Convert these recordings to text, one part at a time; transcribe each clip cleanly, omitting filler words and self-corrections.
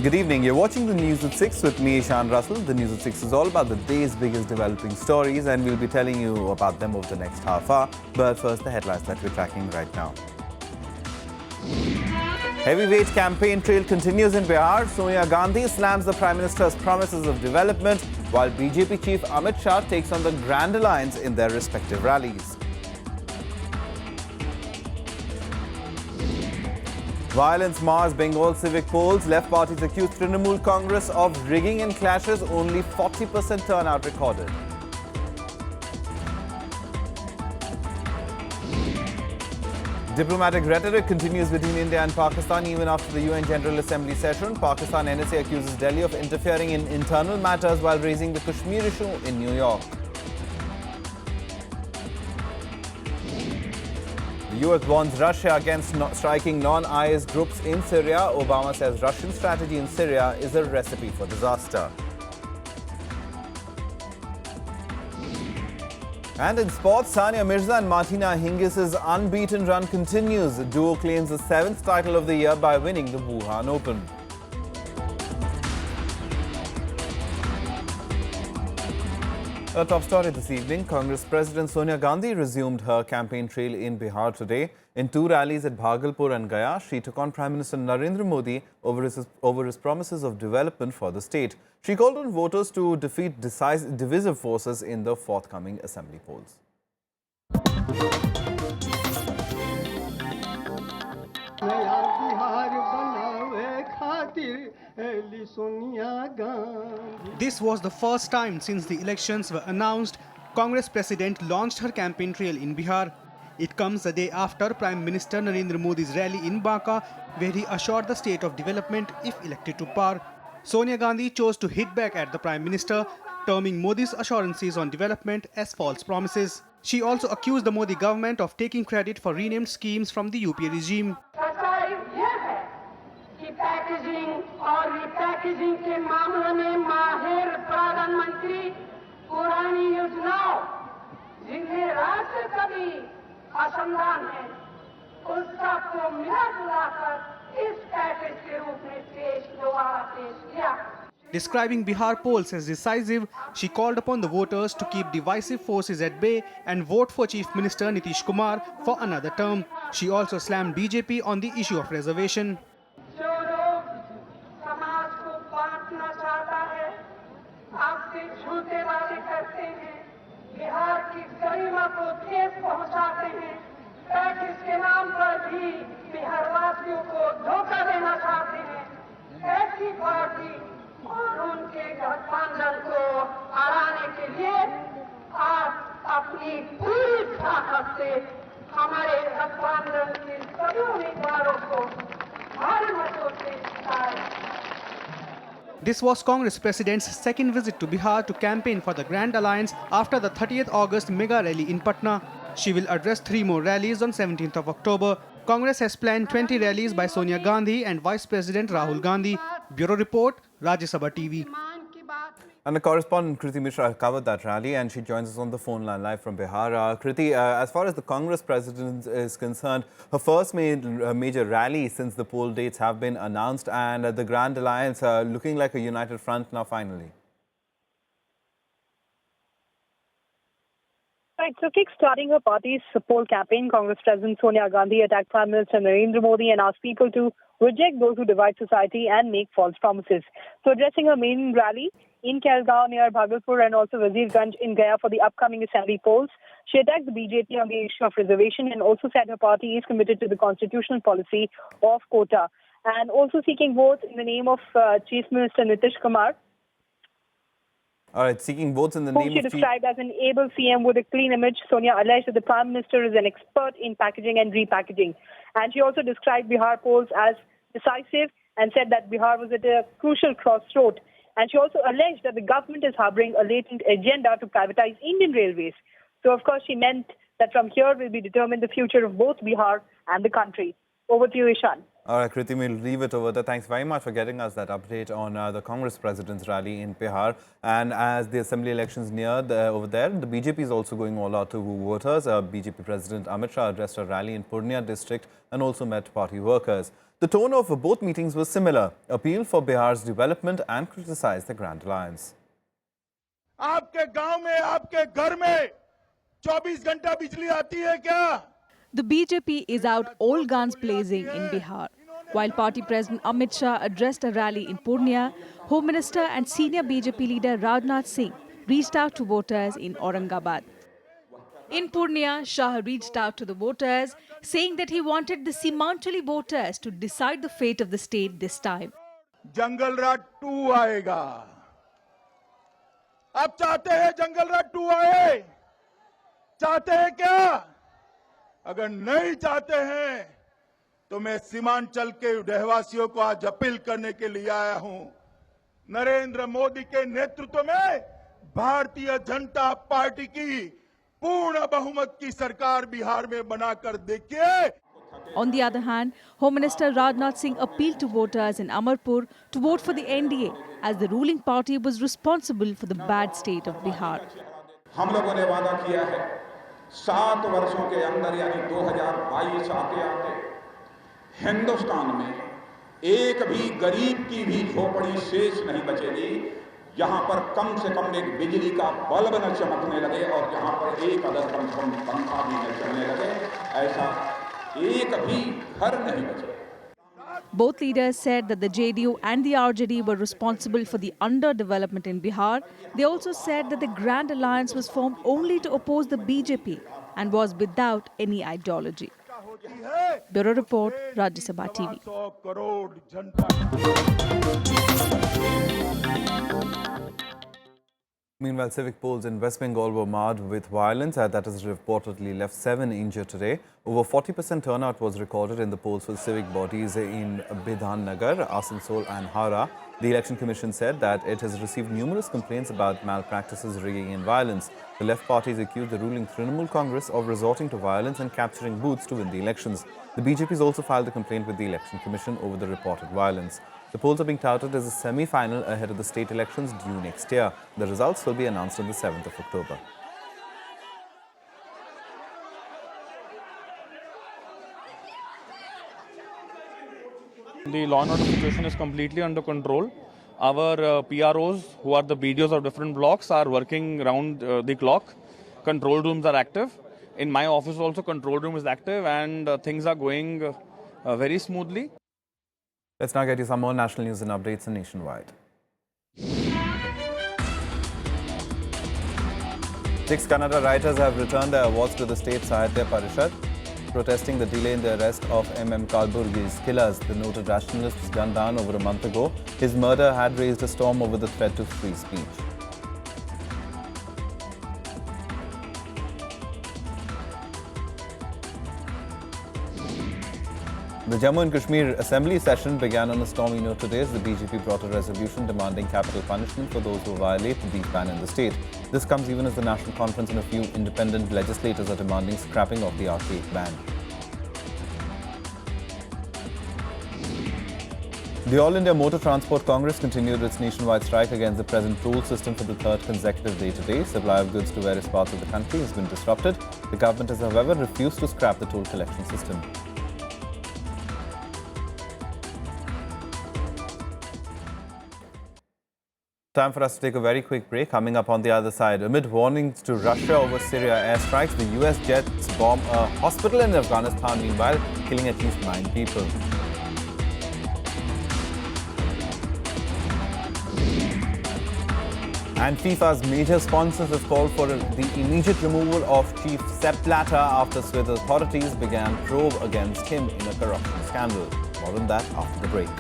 Good evening. You're watching the News at 6 with me, Ishan Russell. The News at 6 is all about the day's biggest developing stories, and we'll be telling you about them over the next half hour. But first, the headlines that we're tracking right now. Heavyweight campaign trail continues in Bihar. Sonia Gandhi slams the Prime Minister's promises of development, while BJP chief Amit Shah takes on the Grand Alliance in their respective rallies. Violence mars Bengal civic polls. Left parties accuse Trinamool Congress of rigging in clashes. Only 40% turnout recorded. Diplomatic rhetoric continues between India and Pakistan even after the UN General Assembly session. Pakistan NSA accuses Delhi of interfering in internal matters while raising the Kashmir issue in New York. The US warns Russia against striking non-IS groups in Syria. Obama says Russian strategy in Syria is a recipe for disaster. And in sports, Sania Mirza and Martina Hingis' unbeaten run continues. The duo claims the 7th title of the year by winning the Wuhan Open. A top story this evening, Congress President Sonia Gandhi resumed her campaign trail in Bihar today. In 2 rallies at Bhagalpur and Gaya, she took on Prime Minister Narendra Modi over his promises of development for the state. She called on voters to defeat divisive forces in the forthcoming assembly polls. This was the first time since the elections were announced, Congress President launched her campaign trail in Bihar. It comes a day after Prime Minister Narendra Modi's rally in Banka, where he assured the state of development if elected to power. Sonia Gandhi chose to hit back at the Prime Minister, terming Modi's assurances on development as false promises. She also accused the Modi government of taking credit for renamed schemes from the UPA regime. Packaging और रिपैकेजिंग के मामलों में माहिर प्रधानमंत्री पुरानी योजनाओं जिन्हें राष्ट्र कभी असंधान है उसका को मिला जुलाकर इस पैकेज के रूप में दोबारा पेश किया. Describing Bihar polls as decisive, she called upon the voters to keep divisive forces at bay and vote for Chief Minister Nitish Kumar for another term. She also slammed BJP on the issue of reservation. आपसे झूठेबाजी करते हैं, बिहार की गरिमा को ठेस पहुंचाते हैं, package के नाम पर भी बिहारवासियों को धोखा देना चाहते हैं. ऐसी पार्टी और उनके गठबंधन को हराने के लिए आप अपनी पूरी ताकत से हमारे गठबंधन के सभी उम्मीदवारों को भारी मतों से जिताएं. This was Congress President's second visit to Bihar to campaign for the Grand Alliance after the 30th August mega rally in Patna. She will address 3 more rallies on 17th of October. Congress has planned 20 rallies by Sonia Gandhi and Vice President Rahul Gandhi. Bureau Report, Rajya Sabha TV. And the correspondent Kriti Mishra covered that rally, and she joins us on the phone line live from Bihar. Kriti, as far as the Congress president is concerned, her first major rally since the poll dates have been announced, and the Grand Alliance looking like a united front now finally. Right, so kick-starting her party's poll campaign, Congress President Sonia Gandhi attacked Prime Minister Narendra Modi and asked people to reject those who divide society and make false promises. So addressing her main rally in Kelgaon near Bhagalpur and also Wazirganj in Gaya for the upcoming assembly polls, she attacked the BJP on the issue of reservation and also said her party is committed to the constitutional policy of quota, and also seeking votes in the name of Chief Minister Nitish Kumar. All right, seeking votes in the name of... Whom she described as an able CM with a clean image, Sonia alleged that the Prime Minister is an expert in packaging and repackaging. And she also described Bihar polls as decisive and said that Bihar was at a crucial crossroad. And she also alleged that the government is harboring a latent agenda to privatize Indian railways. So, of course, she meant that from here will be determined the future of both Bihar and the country. Over to you, Ishan. All right, Kriti, we'll leave it over there. Thanks very much for getting us that update on the Congress President's rally in Bihar. And as the assembly elections near over there, the BJP is also going all out to woo voters. BJP President Amit Shah addressed a rally in Purnia district and also met party workers. The tone of both meetings was similar: appeal for Bihar's development and criticized the Grand Alliance. आपके गांव में, आपके घर में 24 घंटा बिजली आती है क्या? The BJP is out all guns blazing in Bihar. While party president Amit Shah addressed a rally in Purnia, Home Minister and senior BJP leader Rajnath Singh reached out to voters in Aurangabad. In Purnia, Shah reached out to the voters, saying that he wanted the Simantali voters to decide the fate of the state this time. जंगल राज 2 आएगा. आप चाहते हैं जंगल राज 2 आए? चाहते हैं क्या? अगर नहीं चाहते हैं तो मैं सीमांचल के रहवासियों को आज अपील करने के लिए आया हूं. नरेंद्र मोदी के नेतृत्व में भारतीय जनता पार्टी की पूर्ण बहुमत की सरकार बिहार में बनाकर देखिए. On the other hand, Home Minister Rajnath Singh appealed to voters in Amarpur to vote for the NDA as the ruling party was responsible for the bad state of Bihar. हम लोगों ने वादा किया है 7 वर्षों के अंदर यानी 2022 आते आते हिंदुस्तान में एक भी गरीब की भी झोपड़ी शेष नहीं बचेगी. यहाँ पर कम से कम एक बिजली का बल्ब न चमकने लगे और यहाँ पर एक अदर कम से कम पंखा भी न चलने लगे. ऐसा एक भी घर नहीं बचे. Both leaders said that the JDU and the RJD were responsible for the underdevelopment in Bihar. They also said that the Grand Alliance was formed only to oppose the BJP and was without any ideology. Bureau Report, Rajya Sabha TV. Meanwhile, civic polls in West Bengal were marred with violence. That has reportedly left 7 injured today. Over 40% turnout was recorded in the polls for civic bodies in Bidhan Nagar, Asansol and Hara. The Election Commission said that it has received numerous complaints about malpractices, rigging and violence. The left parties accused the ruling Trinamool Congress of resorting to violence and capturing booths to win the elections. The BJP has also filed a complaint with the Election Commission over the reported violence. The polls are being touted as a semi-final ahead of the state elections due next year. The results will be announced on the 7th of October. The law and order situation is completely under control. Our PROs, who are the BDOs of different blocks, are working round the clock. Control rooms are active. In my office also, control room is active and things are going very smoothly. Let's now get you some more national news and updates nationwide. 6 Kannada writers have returned their awards to the State Sahitya Parishad, protesting the delay in the arrest of M.M. Kalburgi's killers. The noted rationalist was gunned down over a month ago. His murder had raised a storm over the threat to free speech. The Jammu and Kashmir Assembly session began on a stormy note today as the BJP brought a resolution demanding capital punishment for those who violate the beef ban in the state. This comes even as the National Conference and a few independent legislators are demanding scrapping of the archaic ban. The All India Motor Transport Congress continued its nationwide strike against the present toll system for the third consecutive day today. Supply of goods to various parts of the country has been disrupted. The government has, however, refused to scrap the toll collection system. Time for us to take a very quick break. Coming up on the other side, amid warnings to Russia over Syria airstrikes, the US jets bomb a hospital in Afghanistan, meanwhile killing at least 9 people. And FIFA's major sponsors have called for the immediate removal of Chief Sepp Blatter after Swiss authorities began probe against him in a corruption scandal. More on that after the break.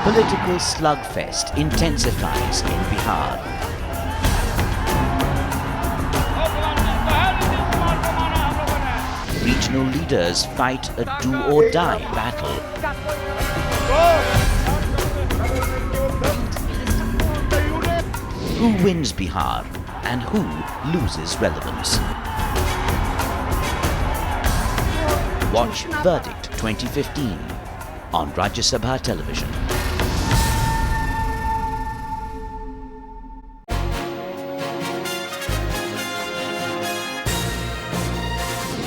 Political slugfest intensifies in Bihar. Regional leaders fight a do-or-die battle. Who wins Bihar and who loses relevance? Watch Verdict 2015 on Rajya Sabha television.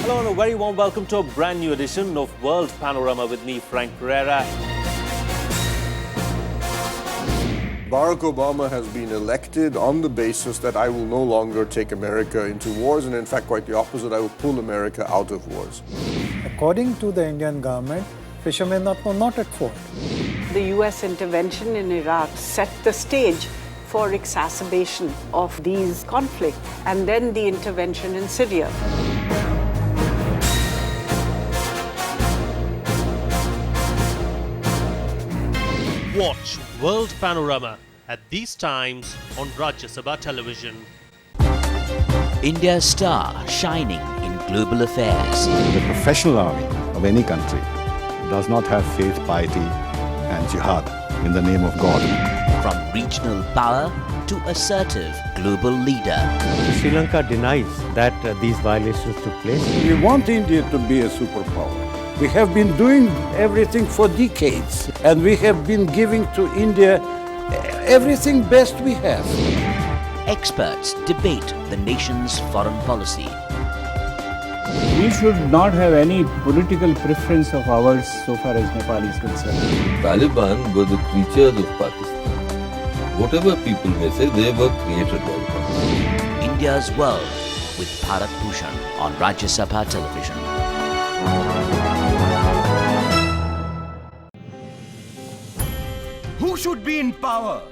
Hello and a very warm welcome to a brand new edition of World Panorama with me, Frank Pereira. Barack Obama has been elected on the basis that I will no longer take America into wars, and in fact quite the opposite, I will pull America out of wars. According to the Indian government, fishermen are not at fault. The US intervention in Iraq set the stage for exacerbation of these conflicts, and then the intervention in Syria. Watch World Panorama at these times on Rajya Sabha television. India's star shining in global affairs. The professional army of any country does not have faith, piety and jihad in the name of God. From regional power to assertive global leader. Sri Lanka denies that these violations took place. We want India to be a superpower. We have been doing everything for decades, and we have been giving to India everything best we have. Experts debate the nation's foreign policy. We should not have any political preference of ours so far as Nepal is concerned. Taliban were the creatures of Pakistan. Whatever people may say, they were created by Pakistan. India's World with Bharat Bhushan on Rajya Sabha television. Who should be in power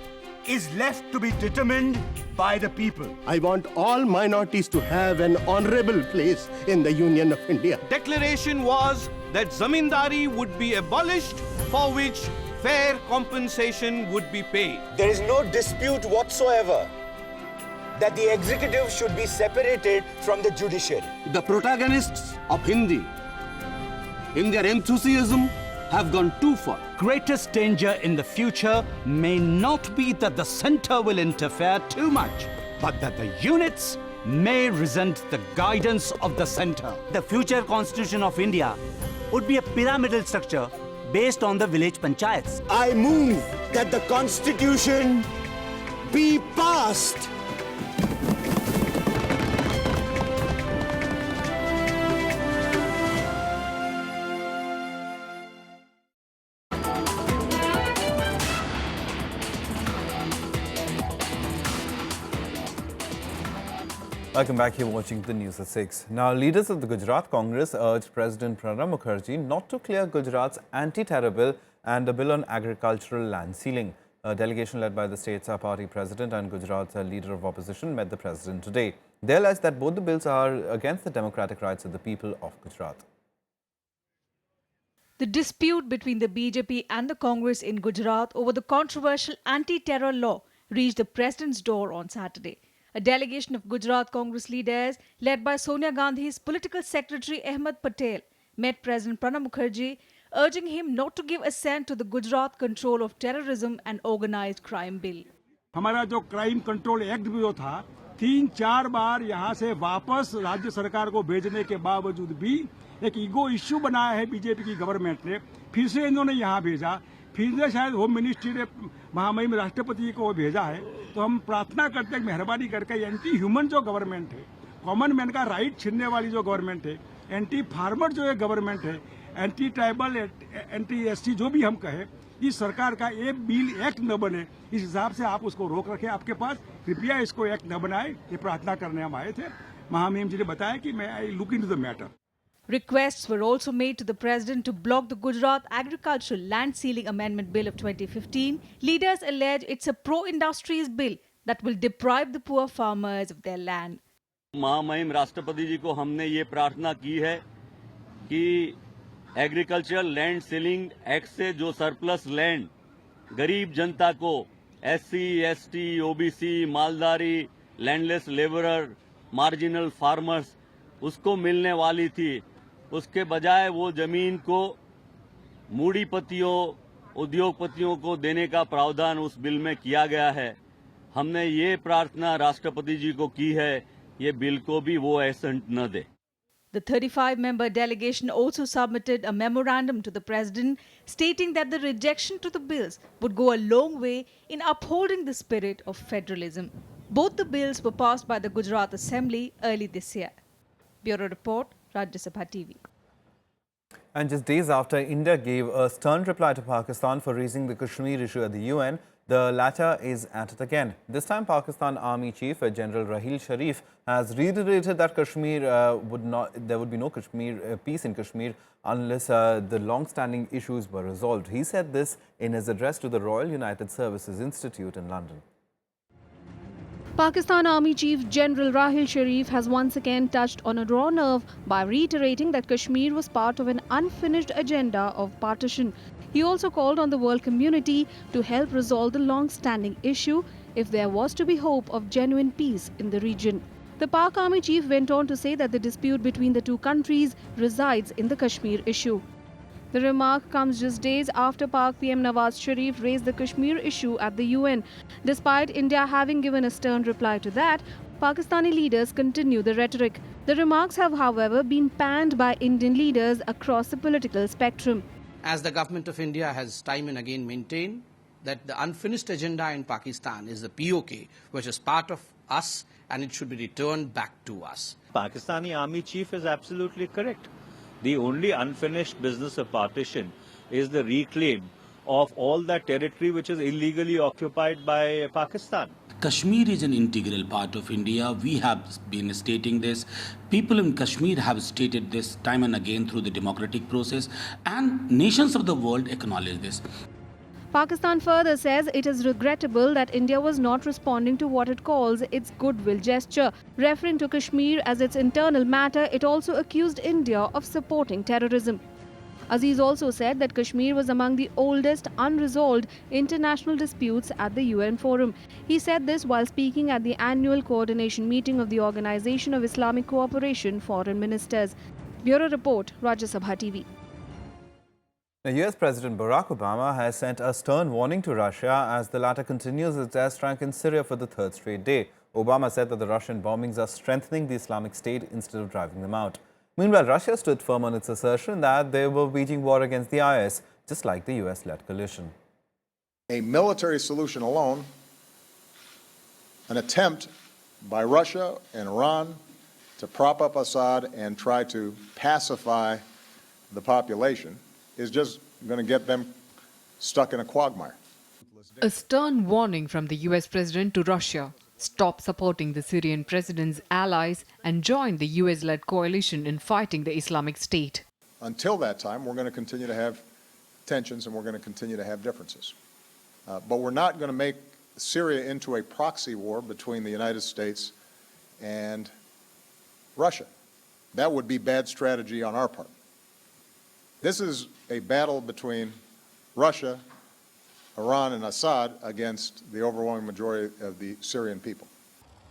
is left to be determined by the people. I want all minorities to have an honorable place in the Union of India. Declaration was that zamindari would be abolished, for which fair compensation would be paid. There is no dispute whatsoever that the executive should be separated from the judiciary. The protagonists of Hindi, in their enthusiasm, have gone too far. Greatest danger in the future may not be that the center will interfere too much, but that the units may resent the guidance of the center. The future constitution of India would be a pyramidal structure based on the village panchayats. I move that the constitution be passed. Welcome back. You're watching the news at 6. Now, leaders of the Gujarat Congress urged President Pranab Mukherjee not to clear Gujarat's anti-terror bill and a bill on agricultural land ceiling. A delegation led by the state's party president and Gujarat's leader of opposition met the president today. They alleged that both the bills are against the democratic rights of the people of Gujarat. The dispute between the BJP and the Congress in Gujarat over the controversial anti-terror law reached the president's door on Saturday. A delegation of Gujarat Congress leaders, led by Sonia Gandhi's political secretary Ahmed Patel, met President Pranab Mukherjee, urging him not to give assent to the Gujarat Control of Terrorism and Organised Crime Bill. हमारा जो crime control act भी था 3-4 बार यहाँ से वापस राज्य सरकार को भेजने के बावजूद भी एक ईगो इश्यू बनाया है बीजेपी की गवर्नमेंट ने, फिर से इन्होंने यहाँ भेजा, फिर से शायद होम मिनिस्ट्री ने महामहिम राष्ट्रपति को भेजा है। तो हम प्रार्थना करते हैं मेहरबानी करके एंटी ह्यूमन जो गवर्नमेंट है, कॉमन मैन का राइट छीनने वाली जो गवर्नमेंट है, एंटी फार्मर जो है गवर्नमेंट है, एंटी ट्राइबल, एंटी एसटी जो भी हम कहें, इस सरकार का ये बिल एक्ट न बने, इस हिसाब से आप उसको रोक रखें आपके पास, कृपया इसको एक्ट न बनाए, ये प्रार्थना करने हम आए थे। महामहिम जी ने बताया कि मैं I look into the matter. Requests were also made to the president to block the Gujarat Agricultural Land Ceiling Amendment Bill of 2015. Leaders allege it's a pro-industries bill that will deprive the poor farmers of their land. महामहिम राष्ट्रपति जी को हमने ये प्रार्थना की है कि agricultural land ceiling act से जो सरप्लस लैंड गरीब जनता को SC, ST, OBC, मालदारी, लैंडलेस लेबरर, मार्जिनल फार्मर्स उसको मिलने वाली थी, उसके बजाय वो जमीन को मूढ़ीपतियों, उद्योगपतियों को देने का प्रावधान उस बिल में किया गया है। हमने ये प्रार्थना राष्ट्रपति जी को की है, ये बिल को भी वो एसेंट न दे। The 35-member delegation also submitted a memorandum to the president stating that the rejection to the bills would go a long way in upholding the spirit of federalism. Both the bills were passed by the Gujarat Assembly early this year. Bureau Report, Rajya Sabha TV. And just days after India gave a stern reply to Pakistan for raising the Kashmir issue at the UN, the latter is at it again. This time, Pakistan Army Chief General Raheel Sharif has reiterated that there would be no peace in Kashmir unless the long-standing issues were resolved. He said this in his address to the Royal United Services Institute in London. Pakistan Army Chief General Raheel Sharif has once again touched on a raw nerve by reiterating that Kashmir was part of an unfinished agenda of partition. He also called on the world community to help resolve the long-standing issue if there was to be hope of genuine peace in the region. The Pak Army Chief went on to say that the dispute between the two countries resides in the Kashmir issue. The remark comes just days after Pak PM Nawaz Sharif raised the Kashmir issue at the UN. Despite India having given a stern reply to that, Pakistani leaders continue the rhetoric. The remarks have, however, been panned by Indian leaders across the political spectrum. As the government of India has time and again maintained that the unfinished agenda in Pakistan is the POK, which is part of us, and it should be returned back to us. Pakistani Army Chief is absolutely correct. The only unfinished business of partition is the reclaim of all that territory which is illegally occupied by Pakistan. Kashmir is an integral part of India. We have been stating this. People in Kashmir have stated this time and again through the democratic process, and nations of the world acknowledge this. Pakistan further says it is regrettable that India was not responding to what it calls its goodwill gesture. Referring to Kashmir as its internal matter, it also accused India of supporting terrorism. Aziz also said that Kashmir was among the oldest unresolved international disputes at the UN forum. He said this while speaking at the annual coordination meeting of the Organization of Islamic Cooperation Foreign Ministers. Bureau Report, Rajya Sabha TV. The US President Barack Obama has sent a stern warning to Russia as the latter continues its airstrike in Syria for the third straight day. Obama said that the Russian bombings are strengthening the Islamic State instead of driving them out. Meanwhile, Russia stood firm on its assertion that they were waging war against the IS, just like the US-led coalition. A military solution alone, an attempt by Russia and Iran to prop up Assad and try to pacify the population, is just going to get them stuck in a quagmire. A stern warning from the US president to Russia. Stop supporting the Syrian president's allies and join the US-led coalition in fighting the Islamic State. Until that time, we're going to continue to have tensions and we're going to continue to have differences. But we're not going to make Syria into a proxy war between the United States and Russia. That would be bad strategy on our part. This is a battle between Russia, Iran, and Assad against the overwhelming majority of the Syrian people.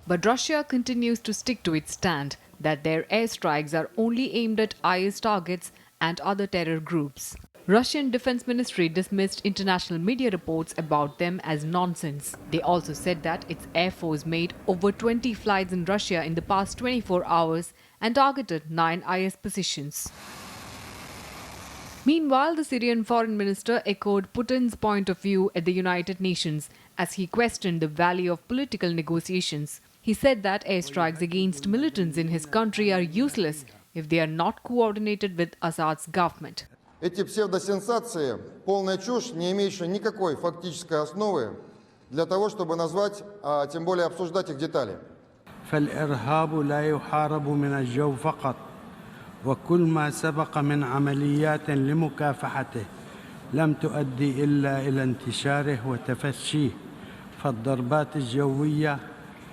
But Russia continues to stick to its stand that their airstrikes are only aimed at IS targets and other terror groups. Russian Defense Ministry dismissed international media reports about them as nonsense. They also said that its Air Force made over 20 flights in Russia in the past 24 hours and targeted 9 IS positions. Meanwhile, the Syrian foreign minister echoed Putin's point of view at the United Nations as he questioned the value of political negotiations. He said that airstrikes against militants in his country are useless if they are not coordinated with Assad's government. Эти псевдосенсации – полная чушь, не имеющая никакой фактической основы для того, чтобы назвать, а тем более обсуждать их детали. فالإرهاب لا يحارب من الجو فقط. وكل ما سبق من عمليات لمكافحته لم تؤدي إلا إلى انتشاره وتفشيه فالضربات الجوية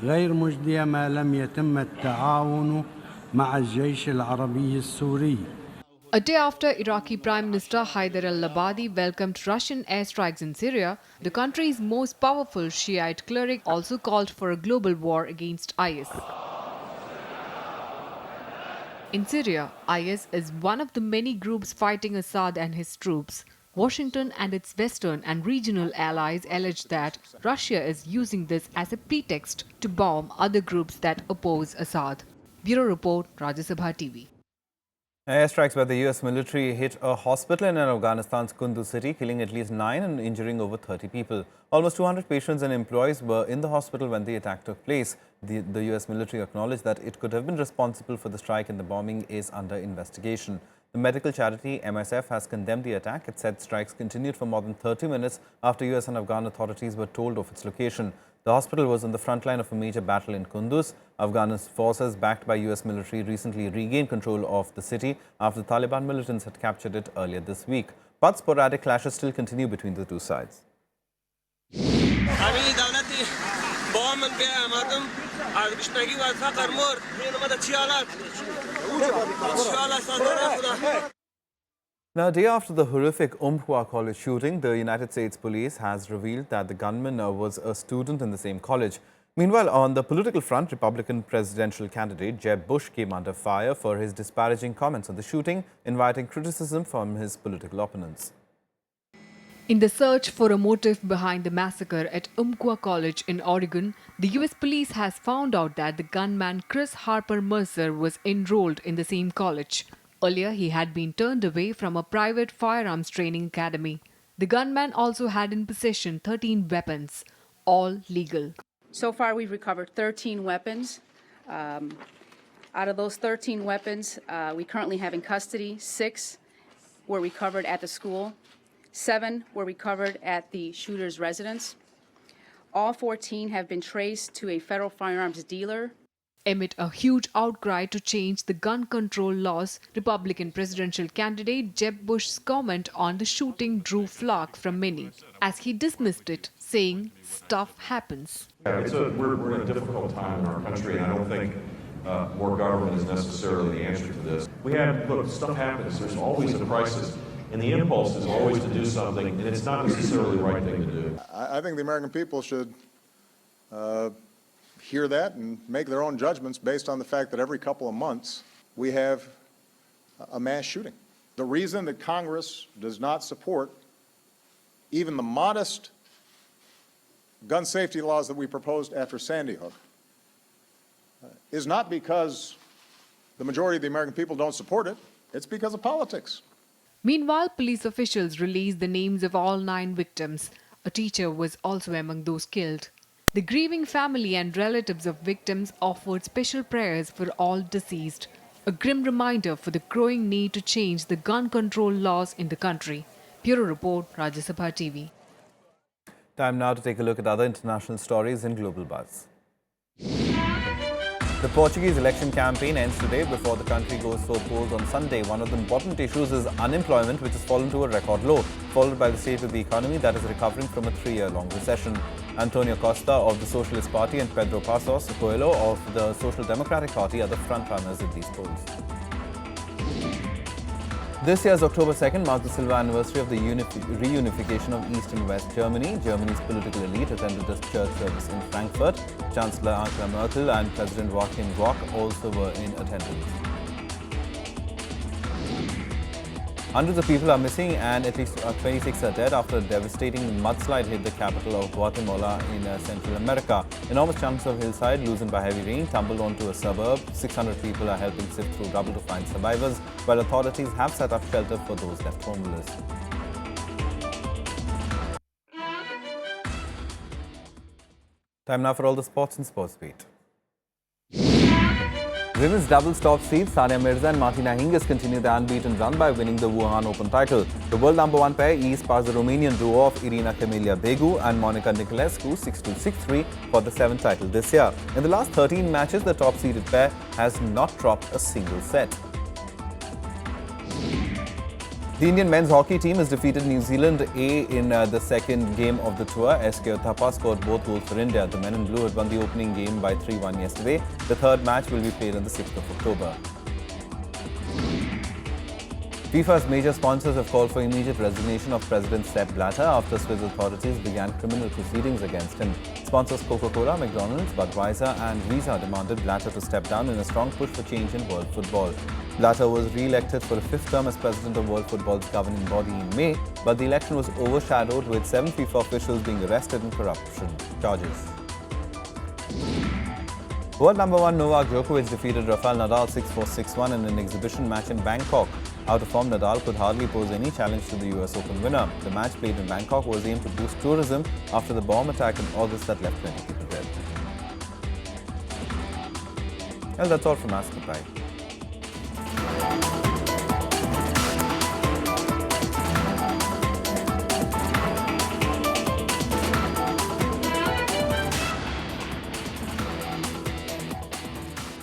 غير مجدية ما لم يتم التعاون مع الجيش العربي السوري. A day after Iraqi Prime Minister Haider al-Abadi welcomed Russian airstrikes in Syria, the country's most powerful Shiite cleric also called for a global war against IS. In Syria, IS is one of the many groups fighting Assad and his troops. Washington and its Western and regional allies allege that Russia is using this as a pretext to bomb other groups that oppose Assad. Bureau Report, Rajya Sabha TV. Airstrikes by the US military hit a hospital in Afghanistan's Kunduz city, killing at least 9 and injuring over 30 people. Almost 200 patients and employees were in the hospital when the attack took place. The US military acknowledged that it could have been responsible for the strike and the bombing is under investigation. The medical charity MSF has condemned the attack. It said strikes continued for more than 30 minutes after US and Afghan authorities were told of its location. The hospital was on the front line of a major battle in Kunduz. Afghan forces backed by US military recently regained control of the city after the Taliban militants had captured it earlier this week. But sporadic clashes still continue between the two sides. Now, a day after the horrific College shooting, the United States Police has revealed that the gunman was a student in the same college. Meanwhile, on the political front, Republican presidential candidate Jeb Bush came under fire for his disparaging comments on the shooting, inviting criticism from his political opponents. In the search for a motive behind the massacre at College in Oregon, the US police has found out that the gunman Chris Harper Mercer was enrolled in the same college. Earlier, he had been turned away from a private firearms training academy. The gunman also had in possession 13 weapons, all legal. So far, we've recovered 13 weapons. Out of those 13 weapons, we currently have in custody 6 were recovered at the school. 7 were recovered at the shooter's residence. All 14 have been traced to a federal firearms dealer. Amid a huge outcry to change the gun control laws, Republican presidential candidate Jeb Bush's comment on the shooting drew flack from many, as he dismissed it, saying, "Stuff happens." We're in a difficult time in our country, and I don't think more government is necessarily the answer to this. Look, stuff happens. There's always a crisis. And the impulse is always to do something, and it's not necessarily the right thing to do. I think the American people should hear that and make their own judgments based on the fact that every couple of months we have a mass shooting. The reason that Congress does not support even the modest gun safety laws that we proposed after Sandy Hook is not because the majority of the American people don't support it, it's because of politics. Meanwhile, police officials released the names of all 9 victims. A teacher was also among those killed. The grieving family and relatives of victims offered special prayers for all deceased, a grim reminder for the growing need to change the gun control laws in the country. Bureau Report, Rajya Sabha TV. Time now to take a look at other international stories in Global Buzz. The Portuguese election campaign ends today before the country goes for polls on Sunday. One of the important issues is unemployment, which has fallen to a record low, followed by the state of the economy that is recovering from a 3-year-long recession. Antonio Costa of the Socialist Party and Pedro Passos Coelho of the Social Democratic Party are the frontrunners in these polls. This year's October 2nd marks the silver anniversary of the reunification of East and West Germany. Germany's political elite attended a church service in Frankfurt. Chancellor Angela Merkel and President Joachim Gauck also were in attendance. Hundreds of people are missing and at least 26 are dead after a devastating mudslide hit the capital of Guatemala in Central America. Enormous chunks of hillside loosened by heavy rain tumbled onto a suburb. 600 people are helping sift through rubble to find survivors, while authorities have set up shelter for those left homeless. Time now for all the sports and Sports Beat. Women's doubles top seeds Sania Mirza and Martina Hingis continue the unbeaten run by winning the Wuhan Open title. The world #1 pair eased past the Romanian duo of Irina Camelia Begu and Monica Niculescu 6-2, 6-3 for the 7th title this year. In the last 13 matches, the top-seeded pair has not dropped a single set. The Indian men's hockey team has defeated New Zealand A in the second game of the tour. SK Thapa scored both goals for India. The men in blue had won the opening game by 3-1 yesterday. The third match will be played on the 6th of October. FIFA's major sponsors have called for immediate resignation of President Sepp Blatter after Swiss authorities began criminal proceedings against him. Sponsors Coca-Cola, McDonald's, Budweiser and Visa demanded Blatter to step down in a strong push for change in world football. Blatter was re-elected for a fifth term as president of World Football's governing body in May, but the election was overshadowed with 7 FIFA officials being arrested in corruption charges. World number 1 Novak Djokovic defeated Rafael Nadal 6-4, 6-1 in an exhibition match in Bangkok. Out of form, Nadal could hardly pose any challenge to the US Open winner. The match played in Bangkok was aimed to boost tourism after the bomb attack in August that left 20 people dead. Well, that's all from us. Goodbye.